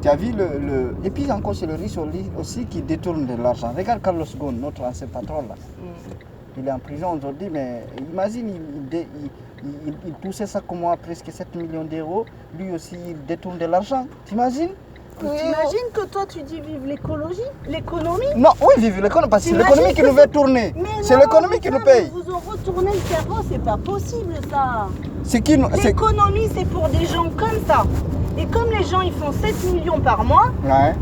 Tu as vu Et puis encore, c'est le riche aussi qui détourne de l'argent. Regarde Carlos Ghosn, notre ancien patron là. Il est en prison aujourd'hui, mais imagine, il poussait ça comme moi, presque 7 millions d'euros. Lui aussi, il détourne de l'argent. T'imagines? T'imagines que toi tu dis vive l'écologie, l'économie? Non, oui, vive l'économie, parce que c'est l'économie qui nous fait tourner. C'est l'économie qui nous paye. Vous ont retourné le cerveau, c'est pas possible ça. L'économie, c'est pour des gens comme ça. Et comme les gens ils font 7 millions par mois,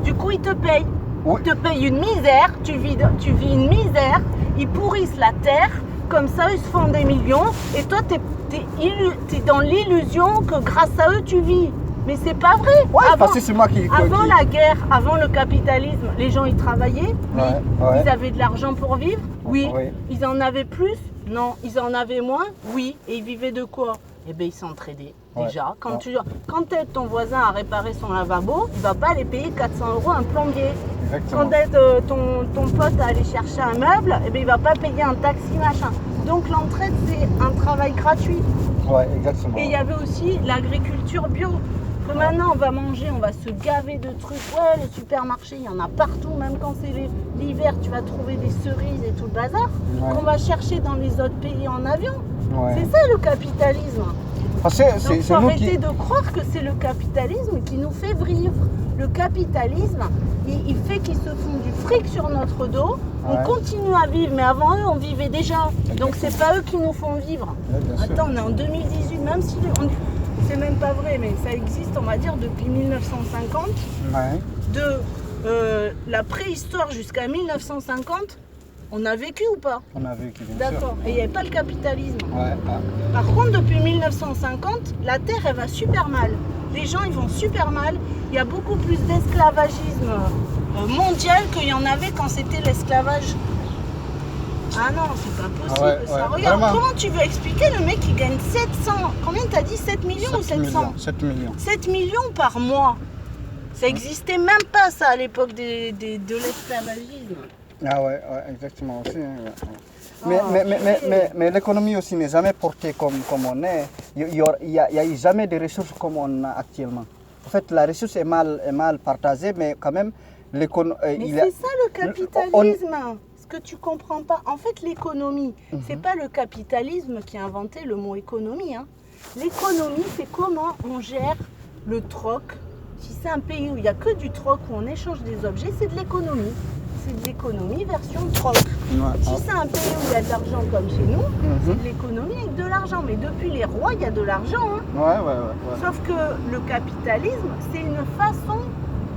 du coup ils te payent. Oui. Ils te payent une misère, tu vis une misère, ils pourrissent la terre, comme ça ils se font des millions, et toi t'es dans l'illusion que grâce à eux tu vis. Mais c'est pas vrai. Ouais, parce que c'est moi avant la guerre, avant le capitalisme, les gens ils travaillaient, oui. Ils avaient de l'argent pour vivre, oui. Ils en avaient plus, non. Ils en avaient moins, oui. Et ils vivaient de quoi? Eh bien, ils s'entraidaient déjà. Quand t'aides ton voisin à réparer son lavabo, il va pas aller payer 400 € un plombier. Exactement. Quand t'aides ton pote à aller chercher un meuble, eh bien, il va pas payer un taxi, machin. Donc l'entraide, c'est un travail gratuit. Ouais, exactement. Et il y avait aussi l'agriculture bio. Que maintenant on va manger, on va se gaver de trucs. Ouais, les supermarchés, il y en a partout, même quand c'est l'hiver, tu vas trouver des cerises et tout le bazar qu'on va chercher dans les autres pays en avion. C'est ça le capitalisme. Donc faut arrêter de croire que c'est le capitalisme qui nous fait vivre. Le capitalisme, il fait qu'ils se font du fric sur notre dos. On continue à vivre, mais avant eux, on vivait déjà. Donc c'est pas eux qui nous font vivre. Attends, on est en 2018, même si c'est même pas vrai, mais ça existe, on va dire, depuis 1950. De la préhistoire jusqu'à 1950, on a vécu ou pas? On a vécu, bien sûr. D'accord. Et il n'y avait pas le capitalisme. Par contre, depuis 1950, la Terre, elle va super mal. Les gens, ils vont super mal. Il y a beaucoup plus d'esclavagisme mondial qu'il y en avait quand c'était l'esclavage. Ah non, c'est pas possible ça. Regarde, comment tu veux expliquer le mec qui gagne 700... Combien t'as dit? 7 millions ou 700? 7 millions. 7 millions par mois. Ça n'existait même pas ça à l'époque de l'esclavagisme. Ah ouais, exactement aussi. Mais l'économie aussi n'est jamais portée comme on est. Il n'y a eu jamais de ressources comme on a actuellement. En fait, la ressource est mal partagée, mais quand même, l'économie... Mais c'est ça le capitalisme. Que tu comprends pas. En fait, l'économie, c'est pas le capitalisme qui a inventé le mot économie. L'économie, c'est comment on gère le troc. Si c'est un pays où il n'y a que du troc, où on échange des objets, c'est de l'économie. C'est de l'économie version troc. Si c'est un pays où il y a de l'argent comme chez nous, c'est de l'économie avec de l'argent. Mais depuis les rois, il y a de l'argent. Sauf que le capitalisme, c'est une façon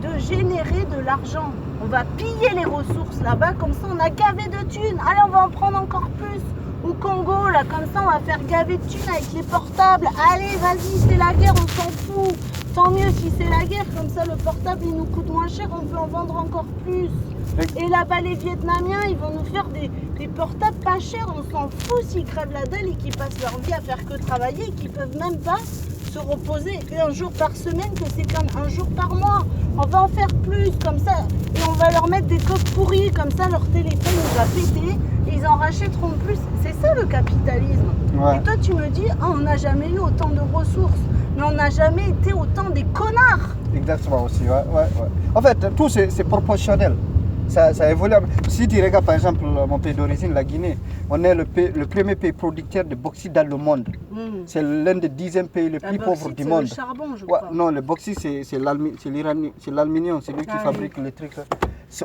de générer de l'argent. On va piller les ressources là-bas, comme ça on a gavé de thunes. Allez, on va en prendre encore plus. Au Congo, là, comme ça on va faire gaver de thunes avec les portables. Allez, vas-y, c'est la guerre, on s'en fout. Tant mieux si c'est la guerre, comme ça le portable il nous coûte moins cher, on peut en vendre encore plus. Et là-bas, les Vietnamiens, ils vont nous faire des portables pas chers. On s'en fout s'ils crèvent la dalle et qu'ils passent leur vie à faire que travailler et qu'ils peuvent même pas se reposer un jour par semaine, que c'est comme un jour par mois. On va en faire plus comme ça et on va leur mettre des coques pourries, comme ça leur téléphone il va péter et ils en rachèteront plus. C'est ça le capitalisme. Et toi tu me dis, on n'a jamais eu autant de ressources, mais on n'a jamais été autant des connards. Exactement aussi, En fait, tout c'est proportionnel. Ça évolue. Si tu regardes par exemple mon pays d'origine, la Guinée, on est le premier pays producteur de bauxite dans le monde. C'est l'un des 10e pays les plus pauvres du monde. Le charbon, je crois. Non, le bauxite c'est l'aluminium, c'est lui qui fabrique les trucs.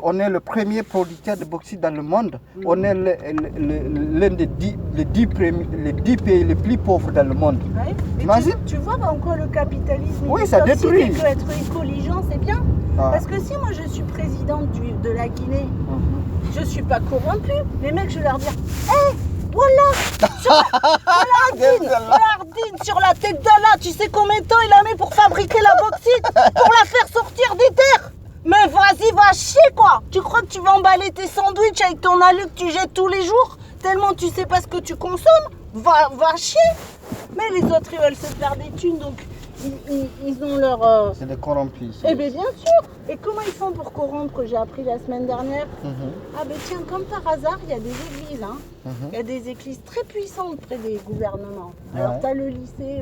On est le premier producteur de bauxite dans le monde. On est l'un des 10 pays les plus pauvres dans le monde. Imagine. Tu vois en quoi le capitalisme ça détruit. Que être écoligeant, c'est bien. Parce que si moi je suis présidente de la Guinée, je ne suis pas corrompue. Les mecs, je vais leur dire, voilà, Ardine, sur la tête d'Allah, tu sais combien de temps il a mis pour fabriquer la bauxite, pour la faire sortir des terres? Mais vas-y, va chier quoi. Tu crois que tu vas emballer tes sandwichs avec ton alu que tu jettes tous les jours, tellement tu sais pas ce que tu consommes? Va chier. Mais les autres, ils veulent se faire des thunes, donc ils ont leur... C'est des corrompus. Eh bien sûr. Et comment ils font pour corrompre? J'ai appris la semaine dernière. Ah ben tiens, comme par hasard, il y a des églises. Il y a des églises très puissantes près des gouvernements. Alors tu as le lycée...